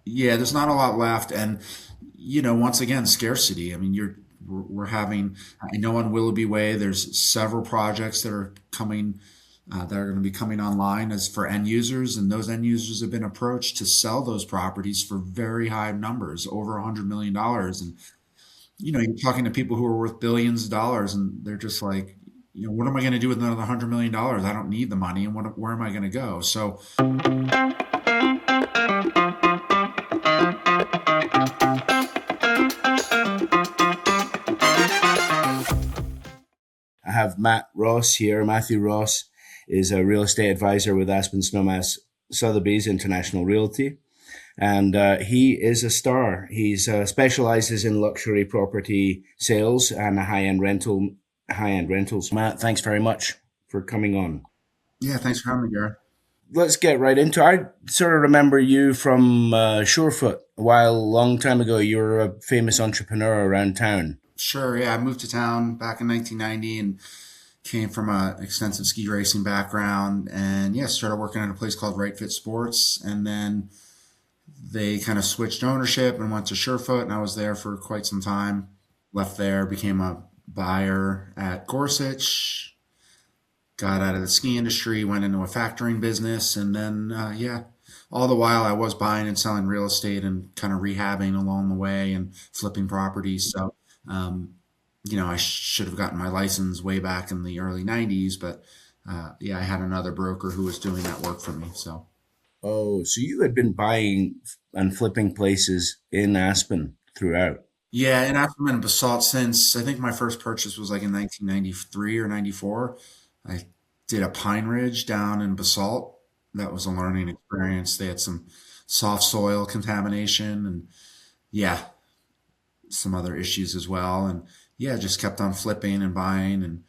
Yeah, there's not a lot left, and once again, scarcity. I mean, we're having. I know on Willoughby Way, there's several projects that are coming that are going to be coming online as for end users, and those end users have been approached to sell those properties for very high numbers, over $100 million, and you're talking to people who are worth billions of dollars, and they're just like, what am I going to do with another $100 million? I don't need the money, and where am I going to go? So I have Matt Ross here. Matthew Ross is a real estate advisor with Aspen, Snowmass, Sotheby's International Realty. And he is a star. He's specializes in luxury property sales and high end rentals. Matt, thanks very much for coming on. yeah, thanks for having me, Gareth. Let's get right into it. I sort of remember you from Surefoot a long time ago. You were a famous entrepreneur around town. Sure, yeah, I moved to town back in 1990 and came from a extensive ski racing background, and yeah, started working at a place called Right Fit Sports, and then they kind of switched ownership and went to Surefoot, and I was there for quite some time. Left there, became a buyer at Gorsuch, got out of the ski industry, went into a factoring business, and then yeah, all the while I was buying and selling real estate and kind of rehabbing along the way and flipping properties. So um, I should have gotten my license way back in the early 90s, but yeah, I had another broker who was doing that work for me. So Oh, so you had been buying and flipping places in Aspen throughout. yeah, and I've been in Basalt since I think my first purchase was like in 1993 or 94. I did a Pine Ridge down in Basalt. That was a learning experience. They had some soft soil contamination and yeah, some other issues as well. And yeah, just kept on flipping and buying and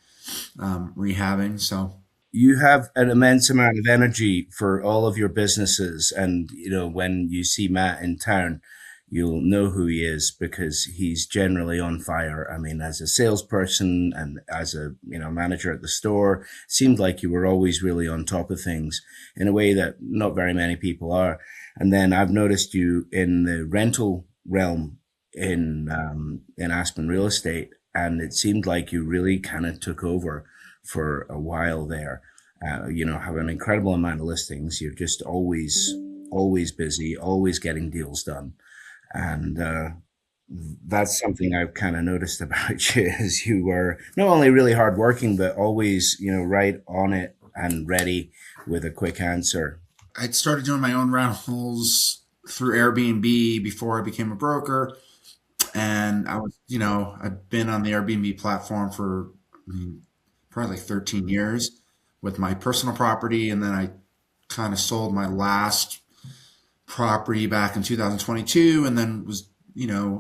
rehabbing. So You have an immense amount of energy for all of your businesses. And, when you see Matt in town, you'll know who he is because he's generally on fire. I mean, as a salesperson and as a, manager at the store, seemed like you were always really on top of things in a way that not very many people are. And then I've noticed you in the rental realm in Aspen real estate, and it seemed like you really kind of took over for a while there. Have an incredible amount of listings. You're just always busy, always getting deals done, and that's something I've kind of noticed about you is you were not only really hardworking, but always, right on it and ready with a quick answer. I'd started doing my own rentals through Airbnb before I became a broker. And I was, I'd been on the Airbnb platform for I mean, probably like 13 years with my personal property. And then I kind of sold my last property back in 2022 and then was,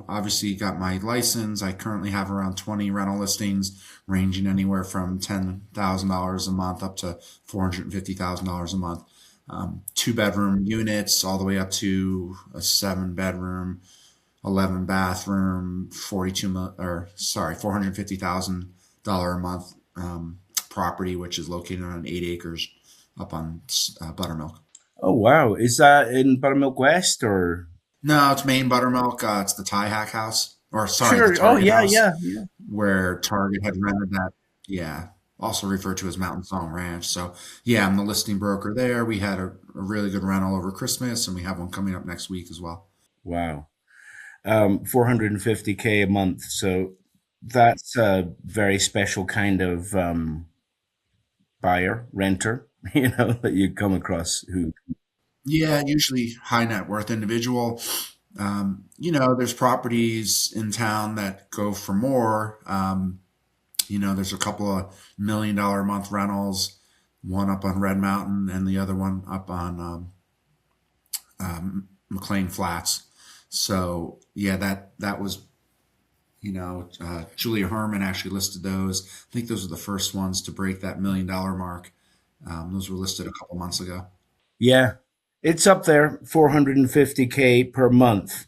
obviously got my license. I currently have around 20 rental listings ranging anywhere from $10,000 a month up to $450,000 a month. Two-bedroom units all the way up to a seven-bedroom 11 bathroom, 450,000 a month property, which is located on 8 acres up on Buttermilk. Oh wow, is that in Buttermilk West or? No, it's Maine Buttermilk. It's the Tie Hack house, or sorry, the Sure. Oh Target yeah, house, yeah, yeah. where Target had rented that. Yeah, also referred to as Mountain Song Ranch. So yeah, I'm the listing broker there. We had a really good rental over Christmas, and we have one coming up next week as well. Wow. 450K a month. So that's a very special kind of buyer, renter, that you come across who. Yeah, usually high net worth individual. There's properties in town that go for more. There's a couple of $1 million a month rentals, one up on Red Mountain and the other one up on McLean Flats. So yeah, that was Julia Herman actually listed those. I think those are the first ones to break that $1 million mark. Those were listed a couple months ago. Yeah, it's up there, 450K per month.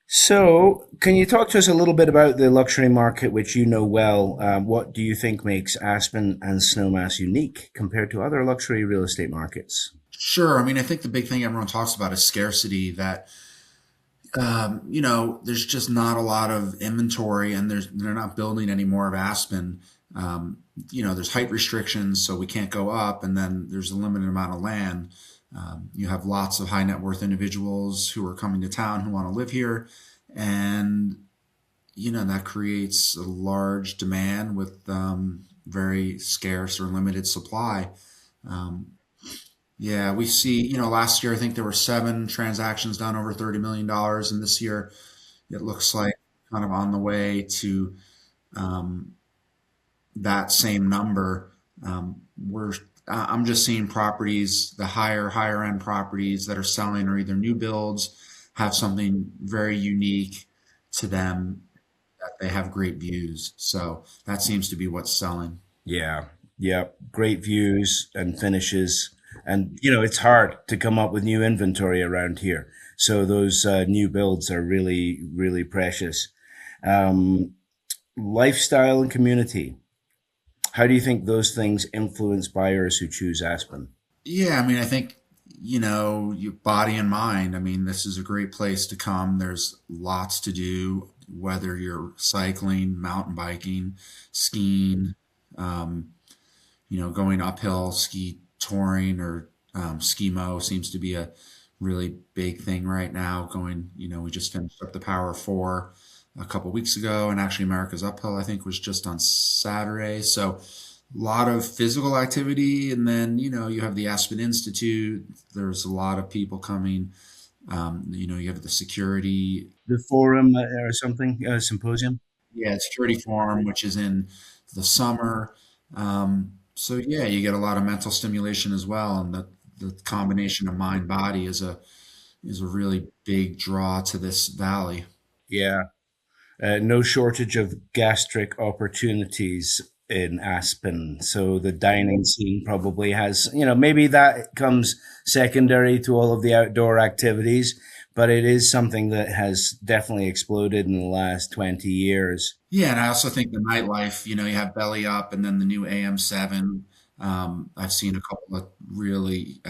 So, can you talk to us a little bit about the luxury market, which you know well? What do you think makes Aspen and Snowmass unique compared to other luxury real estate markets? Sure. I mean, I think the big thing everyone talks about is scarcity. That there's just not a lot of inventory, and they're not building any more of Aspen. There's height restrictions, so we can't go up, and then there's a limited amount of land. You have lots of high net worth individuals who are coming to town who want to live here, and that creates a large demand with very scarce or limited supply. Um, yeah, we see, last year I think there were seven transactions done over $30 million, and this year it looks like kind of on the way to um, that same number. I'm just seeing properties, the higher end properties that are selling are either new builds, have something very unique to them, that they have great views. So that seems to be what's selling. Yeah, yeah, great views and finishes, and it's hard to come up with new inventory around here. So those new builds are really, really precious. Um, Lifestyle and community. How do you think those things influence buyers who choose Aspen? Yeah, I mean, I think, your body and mind. I mean, this is a great place to come. There's lots to do, whether you're cycling, mountain biking, skiing, um, going uphill, ski touring, or skimo seems to be a really big thing right now. We just finished up the Power Four a couple weeks ago, and actually America's Uphill, I think, was just on Saturday. So a lot of physical activity, and then you have the Aspen Institute. There's a lot of people coming. You have the security. The forum or something, symposium? Yeah, Security Forum, which is in the summer. So yeah, you get a lot of mental stimulation as well, and the combination of mind body is a really big draw to this valley. Yeah. No shortage of gastric opportunities in Aspen. So the dining scene probably has, maybe that comes secondary to all of the outdoor activities, but it is something that has definitely exploded in the last 20 years. Yeah, and I also think the nightlife. You have Belly Up, and then the new AM7. I've seen a couple of really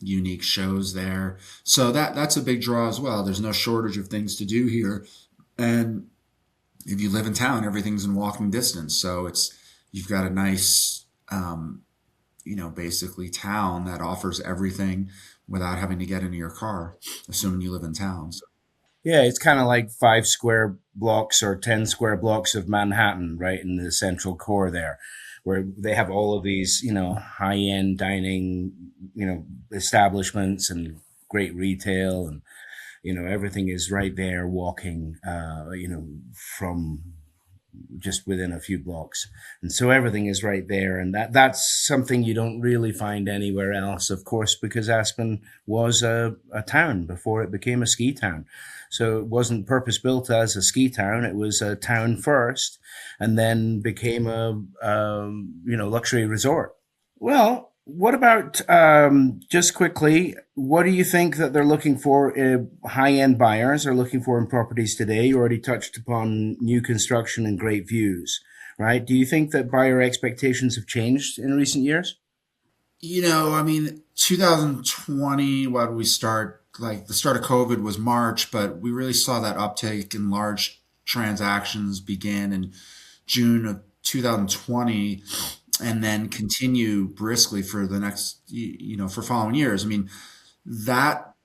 unique shows there, so that's a big draw as well. There's no shortage of things to do here, and if you live in town, everything's in walking distance. So you've got a nice, basically town that offers everything without having to get into your car, assuming you live in town. So, Yeah, it's kind of like 5 square blocks or 10 square blocks of Manhattan, right in the central core there, where they have all of these, high end dining, establishments and great retail, and everything is right there walking, from just within a few blocks. And so everything is right there. And that's something you don't really find anywhere else, of course, because Aspen was a town before it became a ski town. So it wasn't purpose built as a ski town. It was a town first, and then became a luxury resort. Well, what about just quickly? What do you think that they're looking for? High-end buyers are looking for in properties today. You already touched upon new construction and great views, right? Do you think that buyer expectations have changed in recent years? I mean, 2020, what did we start? Like the start of COVID was March, but we really saw that uptake in large transactions begin in June of 2020, and then continue briskly for the next, for following years. I mean, that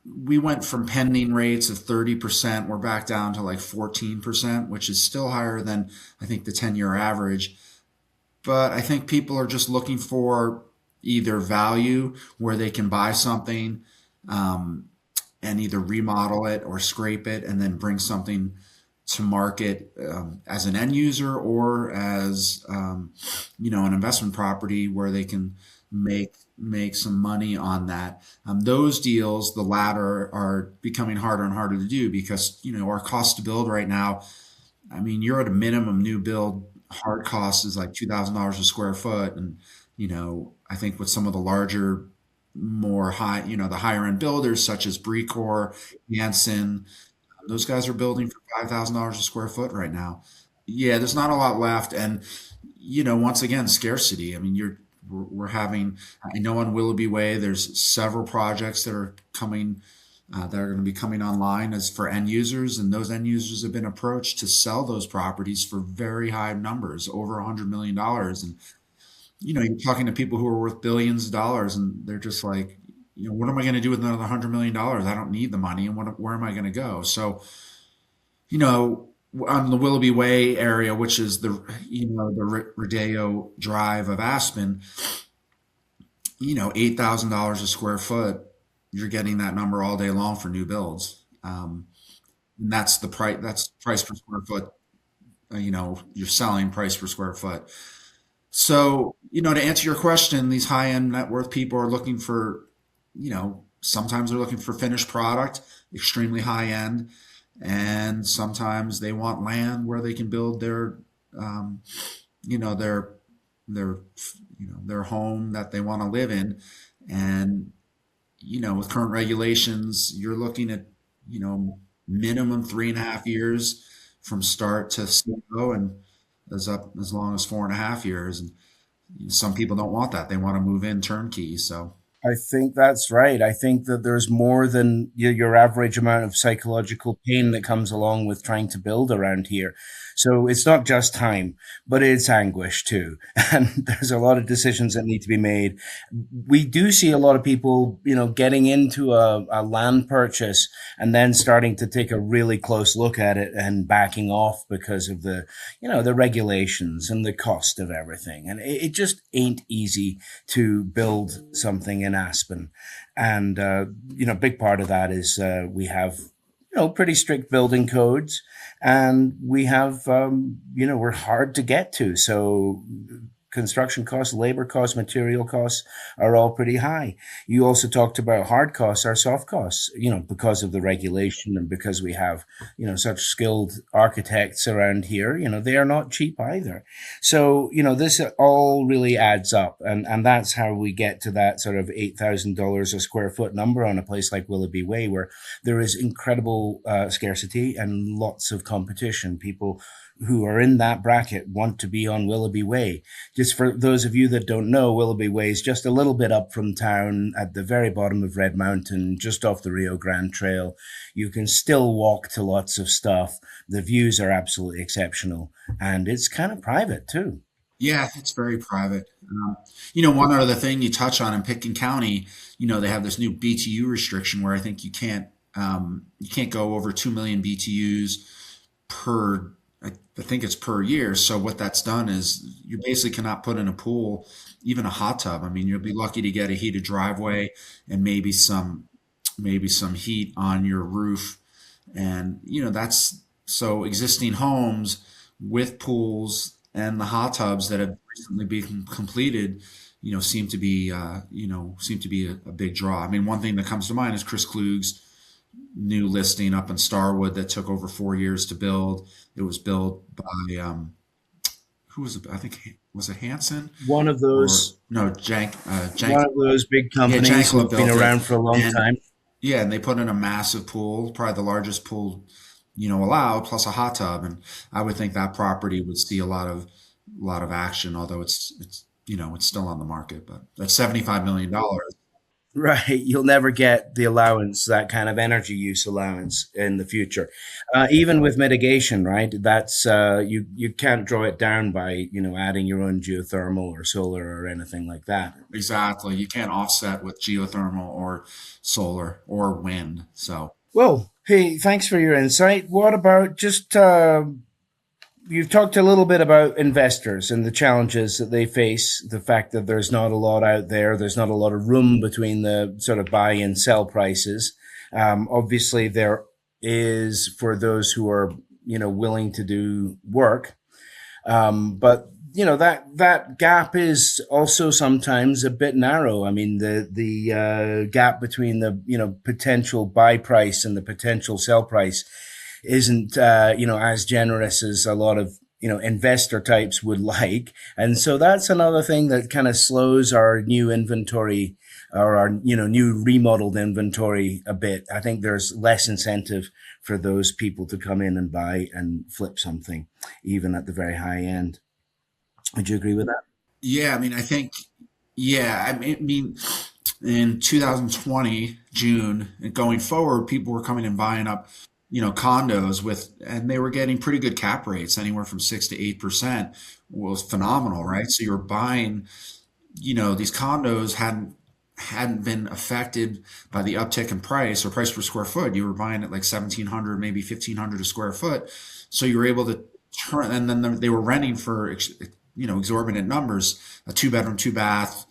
we went from pending rates of 30%, we're back down to like 14%, which is still higher than I think the 10-year average. But I think people are just looking for either value where they can buy something, um, and either remodel it or scrape it and then bring something to market, as an end user, or as an investment property where they can make some money on that. Those deals, the latter, are becoming harder and harder to do because our cost to build right now. I mean, you're at a minimum new build hard cost is like $2,000 a square foot, and I think with some of the larger, more high, the higher end builders such as Brecor, Jansen, those guys are building for $5,000 a square foot right now. Yeah, there's not a lot left, and once again, scarcity. I mean, we're having, I know on Willoughby Way, there's several projects that are coming, that are going to be coming online as for end users, and those end users have been approached to sell those properties for very high numbers, over $100 million. And you're talking to people who are worth billions of dollars, and they're just like, what am I going to do with another $100 million? I don't need the money, and where am I going to go? So, you know, on the Willoughby Way area, which is the Rodeo Drive of Aspen, $8,000 a square foot, you're getting that number all day long for new builds. And that's the price. That's price per square foot. Your selling price per square foot. So, to answer your question, these high end net worth people are looking for, sometimes they're looking for finished product, extremely high end, and sometimes they want land where they can build um, you know, their their their home that they want to live in. And with current regulations, you're looking at minimum 3.5 years from start to sale, and as long as 4.5 years. And some people don't want that; they want to move in turnkey. So I think that's right. I think that there's more than your average amount of psychological pain that comes along with trying to build around here. So it's not just time, but it's anguish too. And there's a lot of decisions that need to be made. We do see a lot of people, getting into a land purchase and then starting to take a really close look at it and backing off because of the regulations and the cost of everything. And it just ain't easy to build something in Aspen. And, big part of that is we have, pretty strict building codes, and we have, we're hard to get to. So construction costs, labor costs, material costs are all pretty high. You also talked about hard costs, our soft costs, because of the regulation and because we have, such skilled architects around here, they are not cheap either. So, this all really adds up. And that's how we get to that sort of $8,000 a square foot number on a place like Willoughby Way, where there is incredible scarcity and lots of competition. People who are in that bracket want to be on Willoughby Way. Just for those of you that don't know, Willoughby Way is just a little bit up from town at the very bottom of Red Mountain, just off the Rio Grande Trail. You can still walk to lots of stuff. The views are absolutely exceptional, and it's kind of private too. yeah, it's very private. One other thing you touch on in Pitkin County, they have this new BTU restriction where I think you can't go over 2 million BTUs per. I think it's per year. So what that's done is you basically cannot put in a pool, even a hot tub. I mean, you'll be lucky to get a heated driveway and maybe some heat on your roof. And that's so existing homes with pools and the hot tubs that have recently been completed, seem to be a big draw. I mean, one thing that comes to mind is Chris Klug's new listing up in Starwood that took over 4 years to build. It was built by who was it? I think was it Hanson One of or those, no one Jank. of those big Yeah, companies Jankla who've been built it, around for a long and time. yeah, and they put in a massive pool, probably the largest pool allowed, plus a hot tub. And I would think that property would see a lot of action, although it's still on the market. But that's $75 million. Right. You'll never get the allowance, that kind of energy use allowance in the future. Even with mitigation, right? That's you can't draw it down by, adding your own geothermal or solar or anything like that. Exactly. You can't offset with geothermal or solar or wind. So Well, hey, thanks for your insight. What about just you've talked a little bit about investors and the challenges that they face, the fact that there's not a lot out there, there's not a lot of room between the sort of buy and sell prices. Obviously, there is for those who are, willing to do work. But that gap is also sometimes a bit narrow. I mean, the gap between the potential buy price and the potential sell price isn't as generous as a lot of investor types would like, and so that's another thing that kind of slows our new inventory or our new remodeled inventory a bit. I think there's less incentive for those people to come in and buy and flip something, even at the very high end. Would you agree with that? yeah, I mean, I think. Yeah, I mean, in 2020 June and going forward, people were coming and buying up, condos with, and they were getting pretty good cap rates, anywhere from 6 to 8%. Was phenomenal, right? So you're buying, these condos hadn't been affected by the uptick in price or price per square foot. You were buying at like 1,700, maybe 1,500 a square foot. So you were able to turn, and then they were renting for, exorbitant numbers. A two bedroom, two bath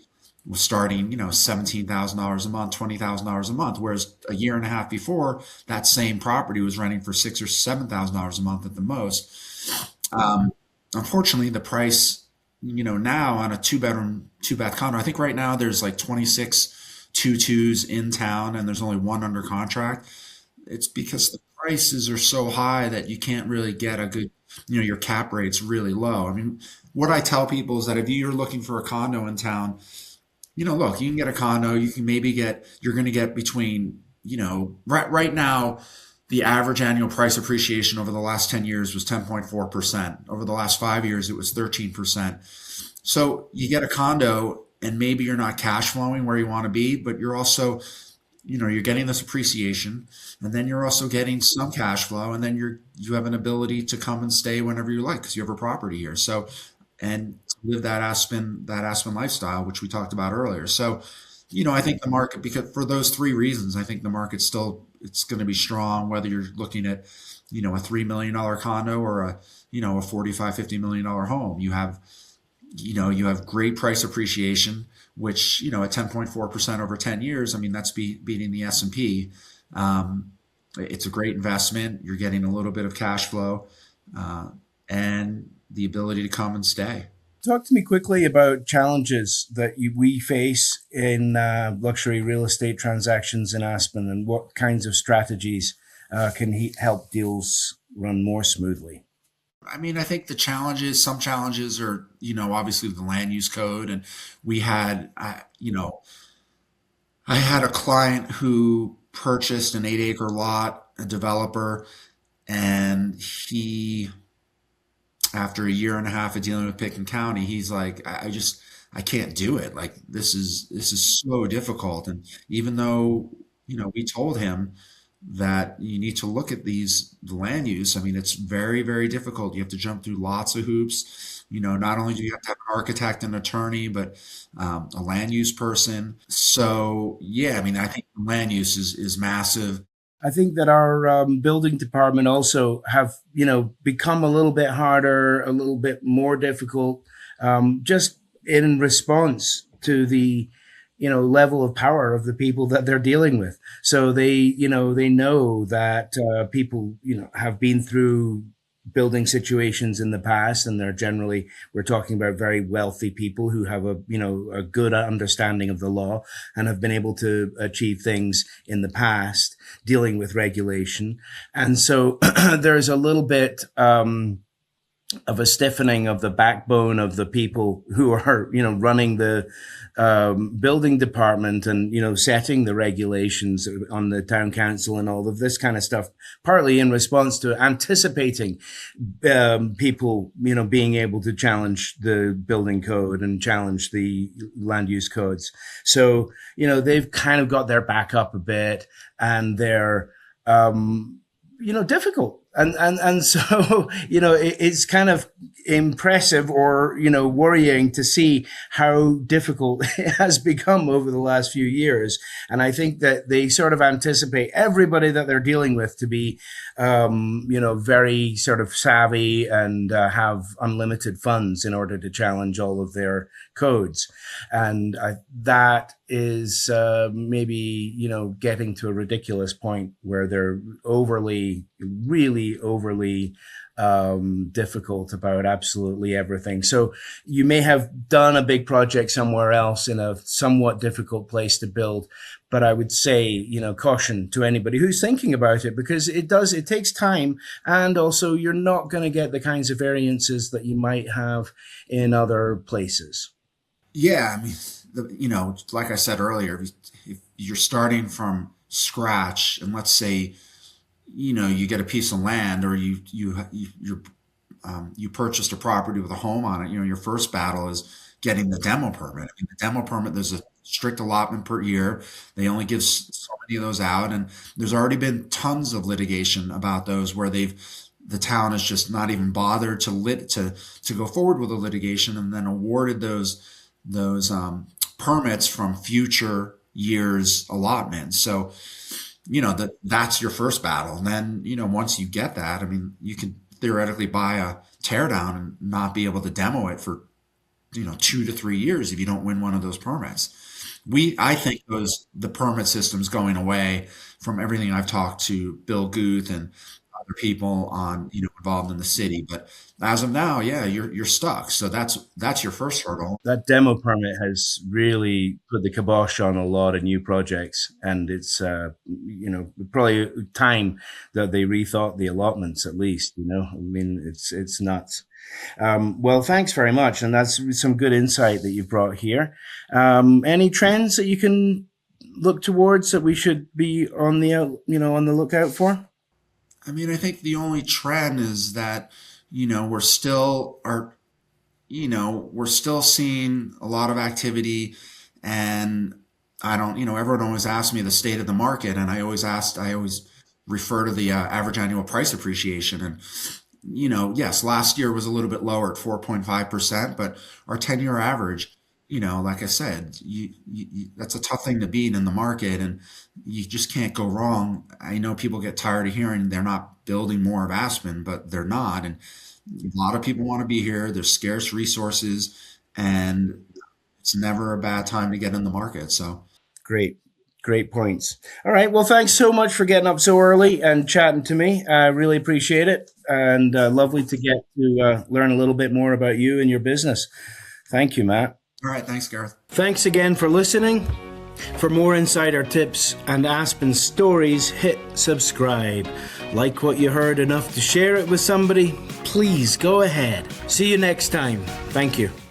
was starting, $17,000 a month, $20,000 a month. Whereas a year and a half before, that same property was renting for $6,000 or $7,000 a month at the most. Um, Unfortunately, the price, now on a two bedroom, two bath condo, I think right now there's like 26 two-twos in town and there's only one under contract. It's because the prices are so high that you can't really get a good, your cap rate's really low. I mean, what I tell people is that if you're looking for a condo in town, look, you can get a condo, you can maybe get, you're going to get between, right now, the average annual price appreciation over the last 10 years was 10.4%. Over the last 5 years, it was 13%. So you get a condo and maybe you're not cash flowing where you want to be, but you're also, you're getting this appreciation and then you're also getting some cash flow and then you have an ability to come and stay whenever you like because you have a property here. So, and to live that Aspen lifestyle, which we talked about earlier. So, I think the market, because for those three reasons, I think the market's still, it's going to be strong, whether you're looking at, a $3 million condo or a 45, $50 million home. You have great price appreciation, which, at 10.4% over 10 years, I mean, that's beating the S&P. It's a great investment. You're getting a little bit of cash flow, and the ability to come and stay. Talk to me quickly about challenges that we face in luxury real estate transactions in Aspen, and what kinds of strategies can help deals run more smoothly. I mean, I think some challenges are, obviously the land use code. And we had, I had a client who purchased an 8 acre lot, a developer, and after a year and a half of dealing with Pickens County, he's like, I can't do it. Like this is so difficult. And even though, we told him that you need to look at the land use. I mean, it's very, very difficult. You have to jump through lots of hoops. Not only do you have to have an architect and attorney, but a land use person. So yeah, I mean, I think land use is massive. I think that our building department also have, become a little bit harder, a little bit more difficult, just in response to the, level of power of the people that they're dealing with. So they know that people, have been through building situations in the past, and we're talking about very wealthy people who have a good understanding of the law and have been able to achieve things in the past dealing with regulation. And so there's a little bit of a stiffening of the backbone of the people who are, running the building department and, setting the regulations on the town council and all of this kind of stuff, partly in response to anticipating people, being able to challenge the building code and challenge the land use codes. So, they've kind of got their back up a bit, and they're, difficult. And so, it's kind of impressive or, worrying to see how difficult it has become over the last few years. And I think that they sort of anticipate everybody that they're dealing with to be, very sort of savvy and have unlimited funds in order to challenge all of their codes. And that is maybe, getting to a ridiculous point where they're really overly difficult about absolutely everything. So you may have done a big project somewhere else in a somewhat difficult place to build, but I would say, caution to anybody who's thinking about it, because it takes time. And also you're not going to get the kinds of variances that you might have in other places. Yeah, I mean, like I said earlier, if you're starting from scratch, and let's say, you get a piece of land, or you purchased a property with a home on it. Your first battle is, getting the demo permit. I mean, the demo permit, there's a strict allotment per year. They only give so many of those out, and there's already been tons of litigation about those where the town has just not even bothered to go forward with the litigation, and then awarded those permits from future years allotments. So that's your first battle. And then once you get that, I mean, you can theoretically buy a tear down and not be able to demo it for 2 to 3 years if you don't win one of those permits. I think the permit system's going away from everything I've talked to Bill Guth and other people on involved in the city. But as of now, yeah, you're stuck. So that's your first hurdle. That demo permit has really put the kibosh on a lot of new projects, and it's probably time that they rethought the allotments at least. I mean, it's nuts. Well, thanks very much, and that's some good insight that you've brought here. Any trends that you can look towards that we should be on the lookout for? I mean, I think the only trend is that we're still seeing a lot of activity, and I don't, everyone always asks me the state of the market, and I always refer to the average annual price appreciation. And yes, last year was a little bit lower at 4.5%, but our 10-year average, like I said, that's a tough thing to beat in the market, and you just can't go wrong. I know people get tired of hearing they're not building more of Aspen, but they're not. And a lot of people want to be here. There's scarce resources, and it's never a bad time to get in the market. So Great points. All right. Well, thanks so much for getting up so early and chatting to me. I really appreciate it. And lovely to get to learn a little bit more about you and your business. Thank you, Matt. all right, thanks, Gareth. Thanks again for listening. For more insider tips and Aspen stories, hit subscribe. Like what you heard enough to share it with somebody? Please go ahead. See you next time. Thank you.